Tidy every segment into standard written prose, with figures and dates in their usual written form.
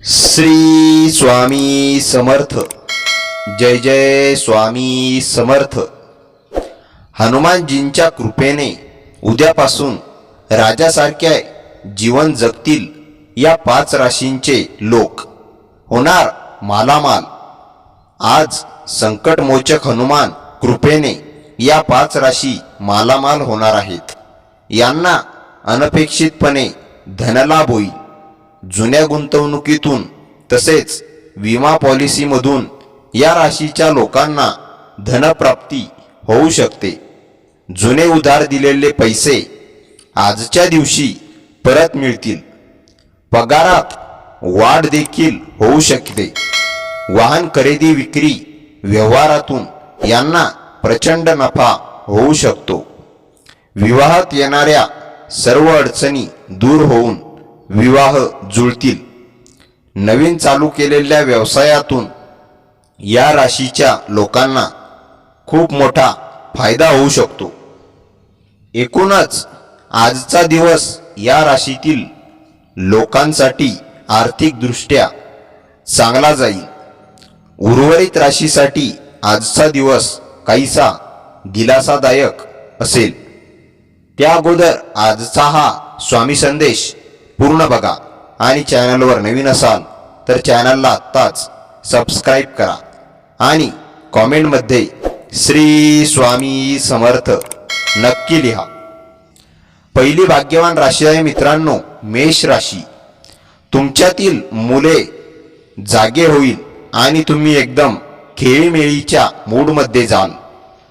श्री स्वामी समर्थ। जय जय स्वामी समर्थ। हनुमानजींच्या कृपेने उद्यापासून राजासारखे जीवन जगतील या 5 राशींचे लोक होणार मालामाल। आज संकटमोचक हनुमान कृपेने या 5 राशी मालामाल होणार आहेत। यांना अनपेक्षितपणे धनलाभ होईल। जुन्या गुंतवणुकीतून तसेच विमा पॉलिसीमधून या राशीच्या लोकांना धनप्राप्ती होऊ शकते। जुने उधार दिलेले पैसे आजच्या दिवशी परत मिळतील। पगारात वाढ देखील होऊ शकते। वाहन खरेदी विक्री व्यवहारातून यांना प्रचंड नफा होऊ शकतो। विवाहात येणाऱ्या सर्व अडचणी दूर होऊन विवाह जुळतील। नवीन चालू केलेल्या व्यवसायातून या राशीच्या लोकांना खूप मोठा फायदा होऊ शकतो। एकूणच आजचा दिवस या राशीतील लोकांसाठी आर्थिकदृष्ट्या चांगला जाईल। उर्वरित राशीसाठी आजचा दिवस काहीसा दिलासादायक असेल। त्या अगोदर आजचा हा स्वामी संदेश पूर्ण बघा आणि चॅनलवर नवीन असाल तर चॅनलला आत्ताच सबस्क्राईब करा आणि कॉमेंटमध्ये श्री स्वामी समर्थ नक्की लिहा। पहिली भाग्यवान राशी आहे मित्रांनो, मेष राशी। तुमच्यातील मुले जागे होईल आणि तुम्ही एकदम खेळीमेळीच्या मूडमध्ये जाल।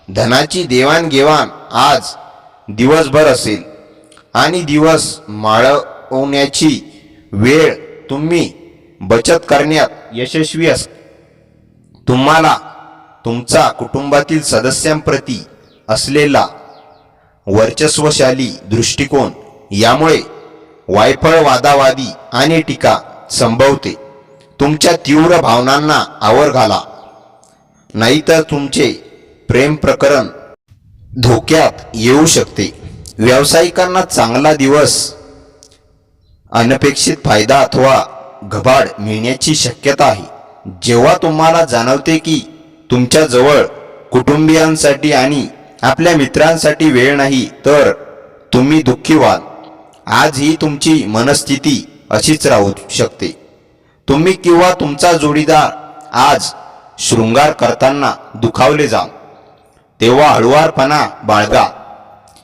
धनाची देवाणघेवाण आज दिवसभर असेल आणि दिवस माळवण्याची वेळ तुम्ही बचत करण्यात यशस्वी असाल। तुम्हाला तुमचा कुटुंबातील सदस्यांप्रती असलेला वर्चस्वशाली दृष्टिकोन यामुळे वायफळ वादावादी आणि टीका संभवते। तुमच्या तीव्र भावनांना आवर घाला, नाहीतर तुमचे प्रेम प्रकरण धोक्यात येऊ शकते। व्यावसायिकांना चांगला दिवस, अनपेक्षित फायदा अथवा घबाड मिळण्याची शक्यता आहे। जेव्हा तुम्हाला जाणवते की तुमच्या जवळ कुटुंबियांसाठी आणि आपल्या मित्रांसाठी वेळ नाही तर तुम्ही दुःखी व्हाल। आज ही तुमची मनस्थिती अशीच राहू शकते। तुम्ही किंवा तुमचा जोडीदार आज शृंगार करताना दुखावले जाल, तेव्हा हळुवारपणा बाळगा।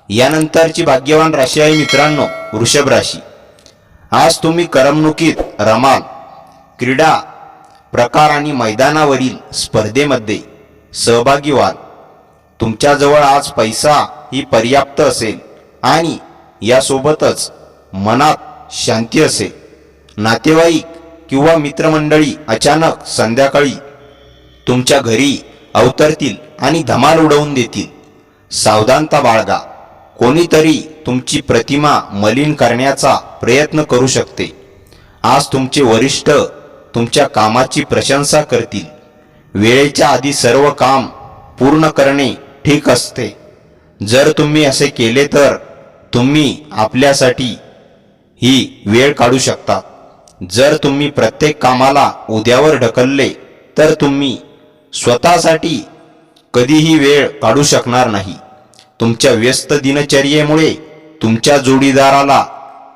यानंतरची भाग्यवान राशी आहे मित्रांनो, वृषभ राशी। आज तुम्ही करमणुकीत रमाल। क्रीडा प्रकार आणि मैदानावरील स्पर्धेमध्ये सहभागी व्हाल। तुमच्याजवळ आज पैसा ही पर्याप्त असेल आणि यासोबतच मनात शांती असेल। नातेवाईक किंवा मित्रमंडळी अचानक संध्याकाळी तुमच्या घरी अवतरतील आणि धमाल उडवून देतील। सावधानता बाळगा। कोणीतरी तुमची प्रतिमा मलिन करण्याचा प्रयत्न करू शकते। आज तुमचे वरिष्ठ तुमच्या कामाची प्रशंसा करतील। वेळेच्या आधी सर्व काम पूर्ण करणे ठीक असते। जर तुम्ही असे केले तर तुम्ही आपल्यासाठी ही वेळ काढू शकता। जर तुम्ही प्रत्येक कामाला उद्यावर ढकलले तर तुम्ही स्वतःसाठी कधीही वेळ काढू शकणार नाही। तुमच्या व्यस्त दिनचर्येमुळे तुमच्या जोडीदाराला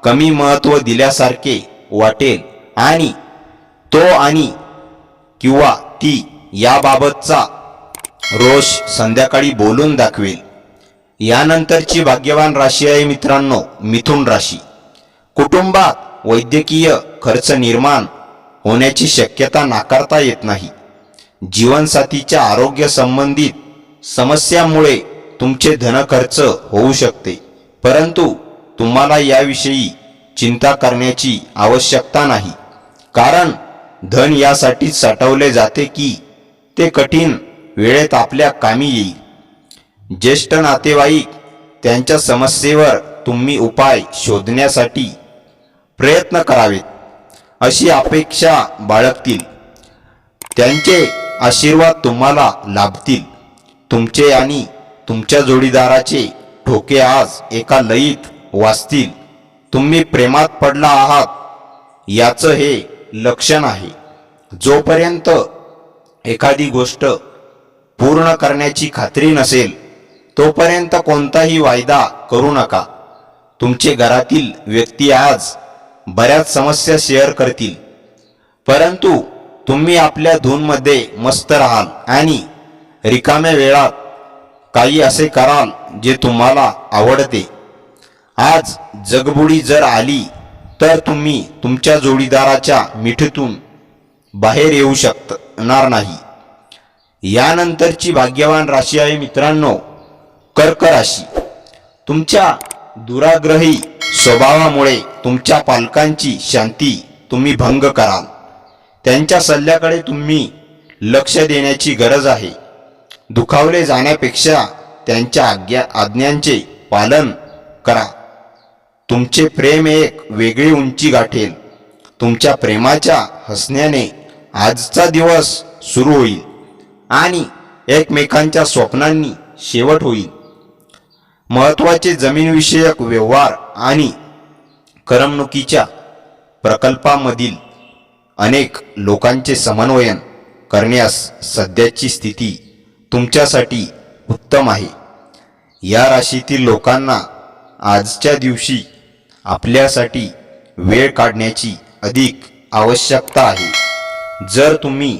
कमी महत्त्व दिल्यासारखे वाटेल आणि तो आणि किंवा ती याबाबतचा रोष संध्याकाळी बोलून दाखवेल। यानंतरची भाग्यवान राशी आहे मित्रांनो, मिथुन राशी। कुटुंबात वैद्यकीय खर्च निर्माण होण्याची शक्यता नाकारता येत नाही। जीवनसाथीच्या आरोग्य संबंधित समस्यामुळे तुमचे धनखर्च होऊ शकते, परंतु तुम्हाला याविषयी चिंता करण्याची आवश्यकता नाही, कारण धन यासाठी साठवले जाते की ते कठीण वेळेत आपल्या कामी येईल। ज्येष्ठ नातेवाईक त्यांच्या समस्येवर तुम्ही उपाय शोधण्यासाठी प्रयत्न करावेत अशी अपेक्षा बाळगतील। त्यांचे आशीर्वाद तुम्हाला लाभतील। तुमचे आणि तुमच्या जोडीदाराचे ठोके आज एका लयीत वाजतील। तुम्ही प्रेमात पडला आहात याचं हे लक्षण आहे. जोपर्यंत एखादी गोष्ट पूर्ण करण्याची खात्री नसेल तोपर्यंत कोणताही वायदा करू नका. तुमचे घरातील व्यक्ती आज बऱ्याच समस्या शेअर करतील, परंतु तुम्ही आपल्या धूनमध्ये मस्त राहाल आणि रिकाम्या वेळात काही असे कराल जे तुम्हाला आवडते. आज जगबुडी जर आली तर तुम्ही तुमच्या जोडीदाराच्या मिठीतून बाहेर येऊ शकणार नाही. यानंतरची भाग्यवान राशी आहे मित्रांनो, कर्क राशी. तुमच्या दुराग्रही स्वभावामुळे तुमच्या पालकांची शांती तुम्ही भंग कराल. त्यांच्या सल्ल्याकडे तुम्ही लक्ष देण्याची गरज आहे. दुखावले जाण्यापेक्षा त्यांच्या आज्ञांचे पालन करा. तुमचे प्रेम एक वेगळी उंची गाठेल. तुमच्या प्रेमाच्या हसण्याने आजचा दिवस सुरू होईल आणि एकमेकांच्या स्वप्नांनी शेवट होईल. महत्त्वाचे जमीनविषयक व्यवहार आणि करमणुकीच्या प्रकल्पामधील अनेक लोकांचे समन्वयन करण्यास सध्याची स्थिती तुमच्यासाठी उत्तम आहे. या राशीतील लोकांना आजच्या दिवशी आपल्यासाठी वेळ काढण्याची अधिक आवश्यकता आहे. जर तुम्ही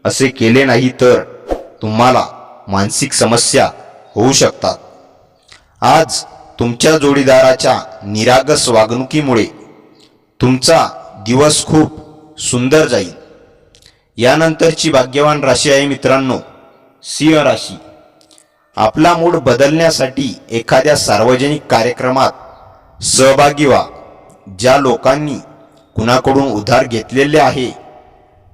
असे केले नाही तर तुम्हाला मानसिक समस्या होऊ शकतात. आज तुमच्या जोडीदाराच्या निरागस वागणुकीमुळे तुमचा दिवस खूप सुंदर जाईल. यानंतरची भाग्यवान राशी आहे मित्रांनो, सिंह राशी. आपला मूड बदलण्यासाठी एखाद्या सार्वजनिक कार्यक्रमात सहभागी व्हा. ज्या लोकांनी कुणाकडून उधार घेतलेले आहे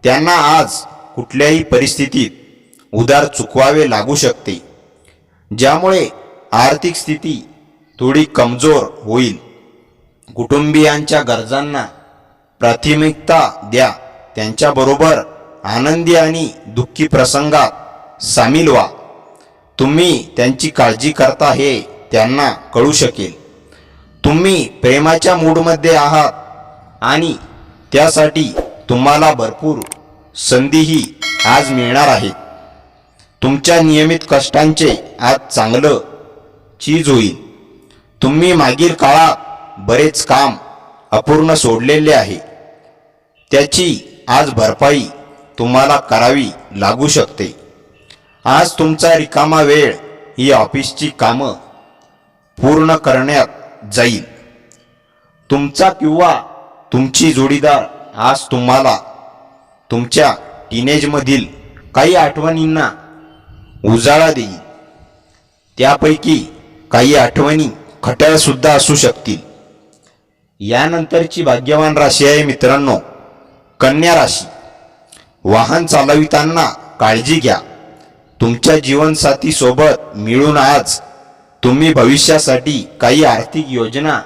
त्यांना आज कुठल्याही परिस्थितीत उधार चुकवावे लागू शकते, ज्यामुळे आर्थिक स्थिती थोडी कमजोर होईल. कुटुंबियांच्या गरजांना प्राथमिकता द्या. त्यांच्याबरोबर आनंदी आणि दुःखी प्रसंगात सामील व्हा. तुम्ही त्यांची काळजी करता हे त्यांना कळू शकेल. तुम्ही प्रेमाच्या मूडमध्ये आहात आणि त्यासाठी तुम्हाला भरपूर संधीही आज मिळणार आहेत. तुमच्या नियमित कष्टांचे आज चांगलं चीज होईल. तुम्ही मागील काळात बरेच काम अपूर्ण सोडलेले आहे, त्याची आज भरपाई तुम्हाला करावी लागू शकते. आज तुमचा रिकामा वेळ ही ऑफिसची कामं पूर्ण करण्यात जाईल. तुमचा किंवा तुमची जोडीदार आज तुम्हाला तुमच्या टीनेजमधील काही आठवणींना उजाळा देईल. त्यापैकी काही आठवणी खट्याळसुद्धा असू शकतील. यानंतरची भाग्यवान राशी आहे मित्रांनो, कन्या राशी. वाहन चालविताना काळजी घ्या. तुमच्या जीवनसाथीसोबत मिळून आज तुम्ही भविष्यासाठी काही आर्थिक योजना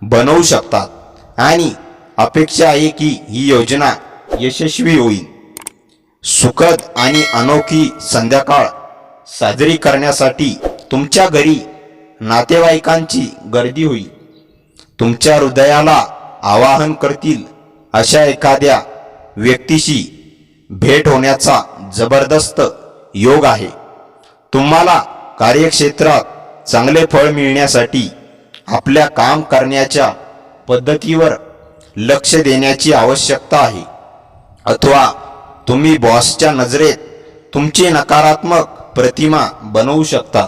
बनवू शकतात आणि अपेक्षा आहे की ही योजना यशस्वी होईल. सुखद आणि अनोखी संध्याकाळ साजरी करण्यासाठी तुमच्या घरी नातेवाईकांची गर्दी होईल. तुमच्या हृदयाला आवाहन करतील अशा एखाद्या व्यक्तीशी भेट होण्याचा जबरदस्त योग आहे. तुम्हाला कार्यक्षेत्रात चांगले फळ मिळण्यासाठी आपल्या काम करण्याच्या पद्धतीवर लक्ष देण्याची आवश्यकता आहे, अथवा तुम्ही बॉसच्या नजरेत तुमची नकारात्मक प्रतिमा बनवू शकता.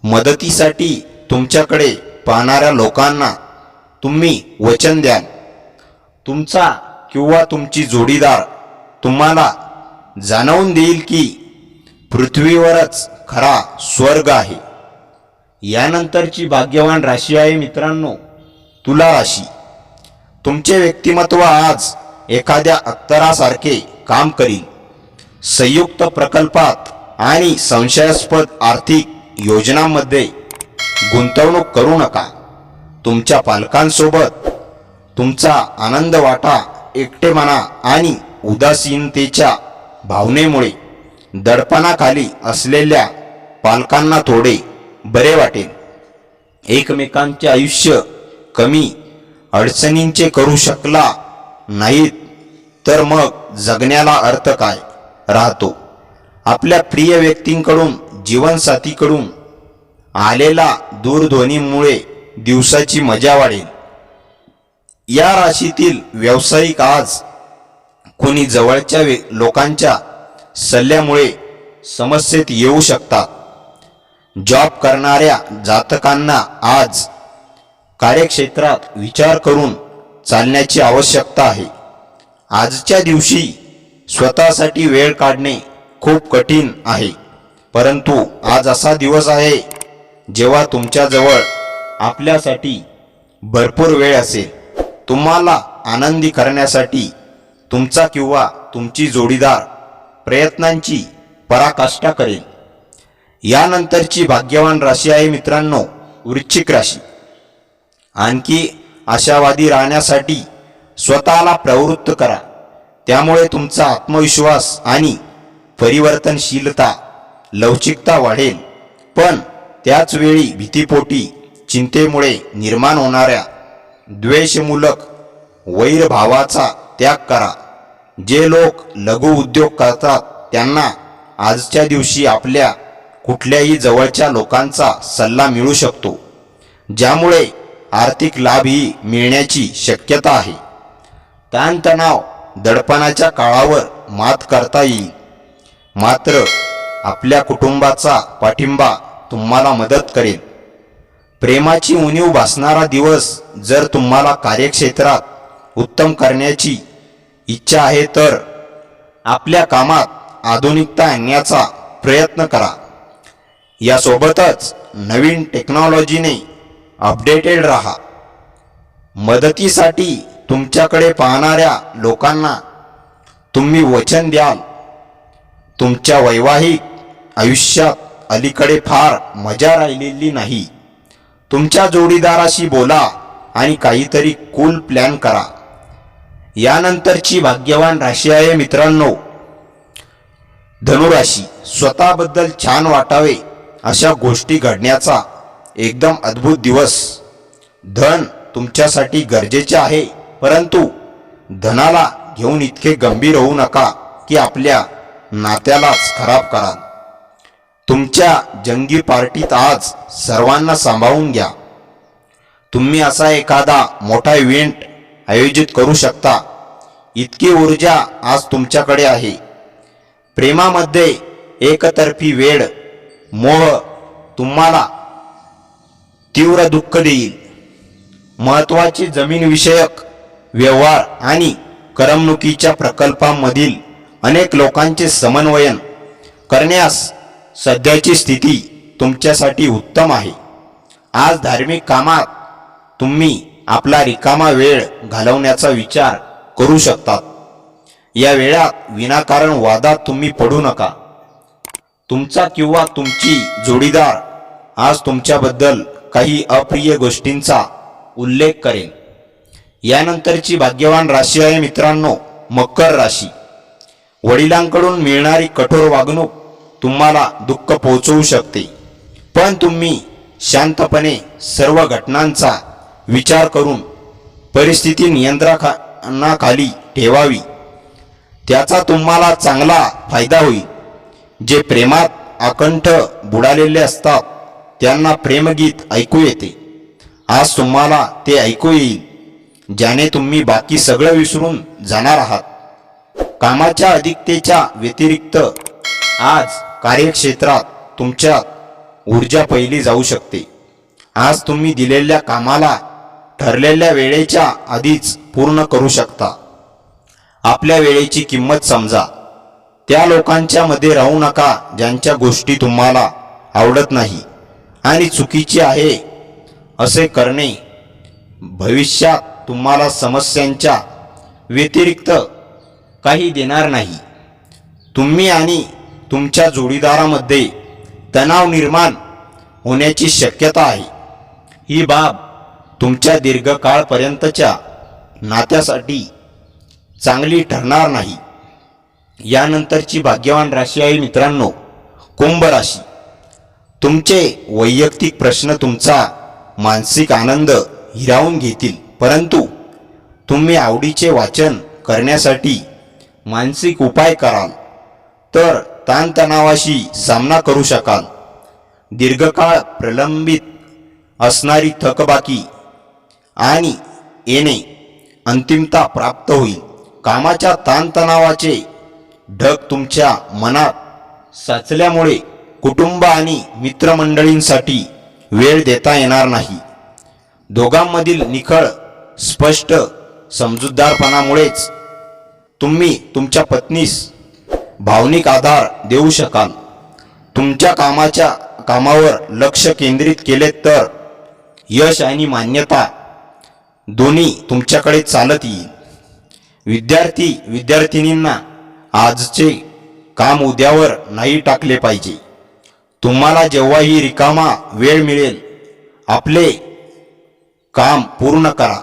मदतीसाठी तुमच्याकडे पाहणाऱ्या लोकांना तुम्ही वचन द्याल. तुमचा किंवा तुमची जोडीदार तुम्हाला जाणवून देईल की पृथ्वीवरच खरा स्वर्ग आहे. यानंतरची भाग्यवान राशी आहे मित्रांनो, तुला राशी. तुमचे व्यक्तिमत्व आज एखाद्या अत्तरासारखे काम करील. संयुक्त प्रकल्पात आणि संशयास्पद आर्थिक योजनांमध्ये गुंतवणूक करू नका. तुमच्या पालकांसोबत तुमचा आनंद वाटा. एकटेपणा आणि उदासीनतेच्या भावनेमुळे दडपणाखाली असलेल्या पालकांना थोडे बरे वाटेल. एकमेकांचे आयुष्य कमी अडचणींचे करू शकला नाहीत तर मग जगण्याला अर्थ काय राहतो? आपल्या प्रिय व्यक्तींकडून, जीवनसाथीकडून आलेला दूरध्वनीमुळे दिवसाची मजा वाढेल. या राशीतील व्यावसायिक आज कोणी जवळच्या लोकांच्या सल्ल्यामुळे समस्येत येऊ शकतात. जॉब करणाऱ्या जातकांना आज कार्यक्षेत्रात विचार करून चालण्याची आवश्यकता आहे. आजच्या दिवशी स्वतःसाठी वेळ काढणे खूप कठीण आहे, परंतु आज असा दिवस आहे जेव्हा तुमच्याजवळ आपल्यासाठी भरपूर वेळ असेल. तुम्हाला आनंदी करण्यासाठी तुमचा किंवा तुमची जोडीदार प्रयत्नांची पराकाष्ठा करेल. यानंतरची भाग्यवान राशी आहे मित्रांनो, वृश्चिक राशी. आणखी आशावादी राहण्यासाठी स्वतःला प्रवृत्त करा. त्यामुळे तुमचा आत्मविश्वास आणि परिवर्तनशीलता, लवचिकता वाढेल. पण त्याच वेळी भीतीपोटी, चिंतेमुळे निर्माण होणाऱ्या द्वेषमूलक वैरभावाचा त्याग करा. जे लोक लघु उद्योग करतात त्यांना आजच्या दिवशी आपल्या कुठल्याही जवळच्या लोकांचा सल्ला मिळू शकतो, ज्यामुळे आर्थिक लाभही मिळण्याची शक्यता आहे. ताणतणाव, दडपणाच्या काळावर मात करता येईल. मात्र आपल्या कुटुंबाचा पाठिंबा तुम्हाला मदत करेल. प्रेमाची उणीव भासणारा दिवस. जर तुम्हाला कार्यक्षेत्रात उत्तम करण्याची इच्छा आहे तर आपल्या कामात आधुनिकता आणण्याचा प्रयत्न करा. यासोबतच नवीन टेक्नॉलॉजीने अपडेटेड राहा. मदतीसाठी तुमच्याकडे पाहणाऱ्या लोकांना तुम्ही वचन द्याल. तुमच्या वैवाहिक आयुष्यात अलीकडे फार मजा राहिलेली नाही. तुमच्या जोडीदाराशी बोला आणि काहीतरी कूल प्लॅन करा. यानंतरची भाग्यवान राशी आहे मित्रांनो, धनुराशी. स्वतःबद्दल छान वाटावे अशा गोष्टी घडण्याचा एकदम अद्भुत दिवस. धन तुमच्यासाठी गरजेचे आहे, परंतु धनाला घेऊन इतके गंभीर होऊ नका की आपल्या नात्यालाच खराब कराल. तुमच्या जंगी पार्टीत आज सर्वांना सांभाळून घ्या. तुम्ही असा एखादा मोठा इव्हेंट आयोजित करू शकता. इतकी ऊर्जा आज तुमच्याकडे आहे. प्रेमामध्ये एकतर्फी वेड, मोह तुम्हाला तीव्र दुःख देईल. महत्त्वाचे जमीनविषयक व्यवहार आणि करमणुकीच्या प्रकल्पांमधील अनेक लोकांचे समन्वयन करण्यास सध्याची स्थिती तुमच्यासाठी उत्तम आहे. आज धार्मिक कामात तुम्ही आपला रिकामा वेळ घालवण्याचा विचार करू शकतात. या वेळात विनाकारण वादात तुम्ही पडू नका. तुमचा किंवा तुमची जोडीदार आज तुमच्याबद्दल काही अप्रिय गोष्टींचा उल्लेख करेल. यानंतरची भाग्यवान राशी आहे मित्रांनो, मकर राशी. वडिलांकडून मिळणारी कठोर वागणूक तुम्हाला दुःख पोहोचवू शकते, पण तुम्ही शांतपणे सर्व घटनांचा विचार करून परिस्थिती नियंत्रणाखाली ठेवावी. त्याचा तुम्हाला चांगला फायदा होईल. जे प्रेमात आकंठ बुडालेले असतात त्यांना प्रेमगीत ऐकू येते. आज तुम्हाला ते ऐकू येईल, ज्याने तुम्ही बाकी सगळं विसरून जाणार आहात. कामाच्या अधिकतेच्या व्यतिरिक्त आज कार्यक्षेत्रात तुमच्यात ऊर्जा पहिली जाऊ शकते. आज तुम्ही दिलेल्या कामाला ठरलेल्या वेळेच्या आधीच पूर्ण करू शकता. आपल्या वेळेची किंमत समजा. त्या लोकांच्या मध्ये राहू नका ज्यांच्या गोष्टी तुम्हाला आवडत नाही आणि चुकीची आहे. असे करणे भविष्यात तुम्हाला समस्यांच्या व्यतिरिक्त काही देणार नाही. तुम्ही आणि तुमच्या जोडीदारामध्ये तणाव निर्माण होण्याची शक्यता आहे. ही बाब तुमच्या दीर्घकाळपर्यंतच्या नात्यासाठी चांगली ठरणार नाही. यानंतरची भाग्यवान राशी आहे मित्रांनो, कुंभ राशी. तुमचे वैयक्तिक प्रश्न तुमचा मानसिक आनंद हिरावून घेतील, परंतु तुम्ही आवडीचे वाचन करण्यासाठी मानसिक उपाय कराल तर ताणतणावाशी सामना करू शकाल. दीर्घकाळ प्रलंबित असणारी थकबाकी आणि येणे अंतिमता प्राप्त होईल. कामाच्या ताणतणावाचे ढग तुमच्या मनात साचल्यामुळे कुटुंब आणि मित्रमंडळींसाठी वेळ देता येणार नाही. दोघांमधील निखळ स्पष्ट समजूतदारपणामुळेच तुम्ही तुमच्या पत्नीस भावनिक आधार देऊ शकाल. तुमच्या कामावर लक्ष केंद्रित केले तर यश आणि मान्यता दोन्ही तुमच्याकडे चालत येईल. विद्यार्थिनींना आजचे काम उद्यावर नाही टाकले पाहिजे. तुम्हाला जेव्हाही रिकामा वेळ मिळेल आपले काम पूर्ण करा.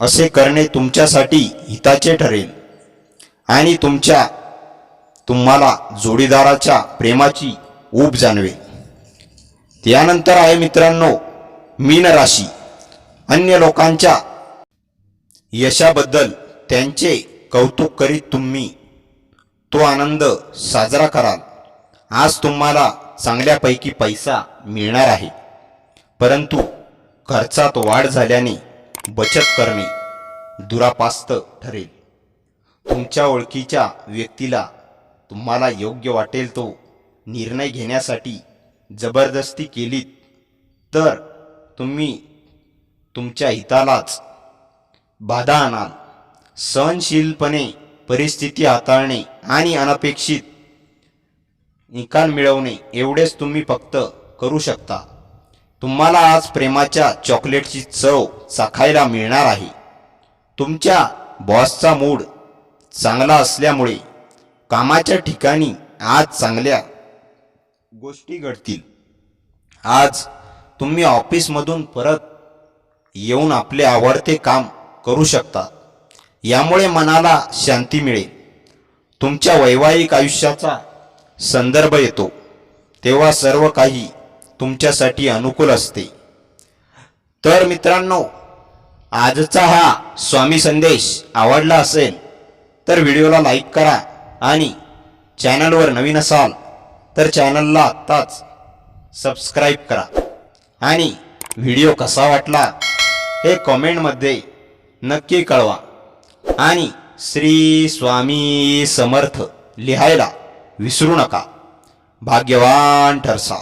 असे करणे तुमच्यासाठी हिताचे ठरेल आणि तुम्हाला जोडीदाराच्या प्रेमाची ऊब जाणवेल. त्यानंतर आहे मित्रांनो मीन राशी. अन्य लोकांच्या यशाबद्दल त्यांचे कौतुक करीत तुम्ही तो आनंद साजरा कराल. आज तुम्हाला चांगल्यापैकी पैसा मिळणार आहे, परंतु खर्चात वाढ झाल्याने बचत करणे दुरापास्त ठरेल. तुमच्या ओळखीच्या व्यक्तीला तुम्हाला योग्य वाटेल तो निर्णय घेण्यासाठी जबरदस्ती केलीत तर तुम्ही तुमच्या हितालाच बाधा आणाल. सहनशीलपणे परिस्थिती हाताळणे आणि अनपेक्षित निकाल मिळवणे एवढेच तुम्ही फक्त करू शकता. तुम्हाला आज प्रेमाच्या चॉकलेटची चव चाखायला मिळणार आहे. तुमच्या बॉसचा मूड चांगला असल्यामुळे कामाच्या ठिकाणी आज चांगल्या गोष्टी घडतील. आज तुम्ही ऑफिसमधून परत येऊन आपले आवडते काम करू शकता. यामुळे मनाला शांती मिळेल. तुमच्या वैवाहिक आयुष्याचा संदर्भ येतो तेव्हा सर्व काही तुमच्यासाठी अनुकूल असते. तर मित्रांनो, आजचा हा स्वामी संदेश आवडला असेल तर व्हिडिओला लाईक करा आणि चॅनलवर नवीन असाल तर चॅनलला आत्ताच सबस्क्राईब करा आणि व्हिडिओ कसा वाटला हे कमेंटमध्ये नक्की कळवा आणि श्री स्वामी समर्थ लिहायला विसरू नका. भाग्यवान ठरसा.